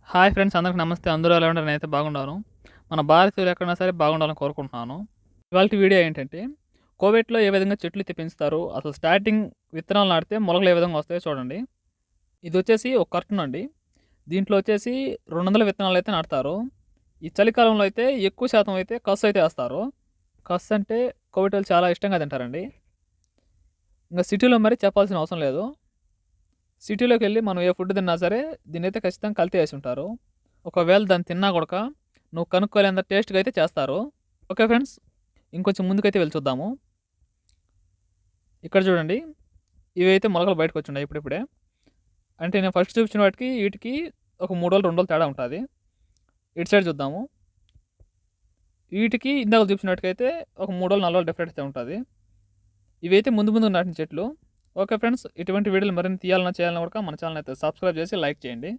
Hi friends, అందరికి నమస్తే. అందరూ ఎలా ఉన్నారు? నేనైతే బాగున్నాను. మన భారతీయులు ఎక్కడున్నా సరే బాగుండాలని కోరుకుంటున్నాను. ఇవాల్టి వీడియో ఏంటంటే, కోవిడ్‌లో ఏ విధంగా చెట్లు అయితే పెంచుతారో, అసలు స్టార్టింగ్ విత్తనాలు నాటితే మొలకలు ఏ విధంగా వస్తాయో చూడండి. ఇదొచ్చేసి ఒక కర్టన్ అండి. దీంట్లో వచ్చేసి 200 విత్తనాలైతే నాటుతారు. ఈ చలికాలంలో అయితే ఎక్కువ శాతం అయితే కస్ అయితే ఏస్తారు. కస్ అంటే కోవిటోళ్ళు చాలా ఇష్టంగా తింటారండి. ఇంక సిటీలో మరి చెప్పాల్సిన అవసరం లేదు. సిటీలోకెళ్ళి మనం ఏ ఫుడ్ తిన్నా సరే దీన్నైతే ఖచ్చితంగా కల్తీ చేసుంటారు. ఒకవేళ దాన్ని తిన్నా గూడక నువ్వు కనుక్కోలేనంత టేస్ట్‌గా అయితే చేస్తారు. ఓకే ఫ్రెండ్స్, ఇంకొంచెం ముందుకైతే వెళ్లి చూద్దాము. ఇక్కడ చూడండి, ఇవైతే మొలకలు బయటకొచ్చుండాయి ఇప్పుడిప్పుడే. అంటే నేను ఫస్ట్ చూపించిన వాటికి, వీటికి ఒక 3 రోజులు, 2 రోజులు తేడా ఉంటది. ఇటు సైడ్ చూద్దాము. వీటికి ఇందాక చూపించిన వాటికైతే ఒక 3 రోజులు, 4 రోజులు డిఫరెన్స్ అయితే ఉంటది. ఇవైతే ముందు ముందు నాటిన చెట్లు. ఓకే ఫ్రెండ్స్, ఇటువంటి వీడియోలు మరిన్ని తీయాలన్నా, చేయాలన్నా కూడా మన ఛానెల్ అయితే సబ్స్క్రైబ్ చేసి లైక్ చేయండి.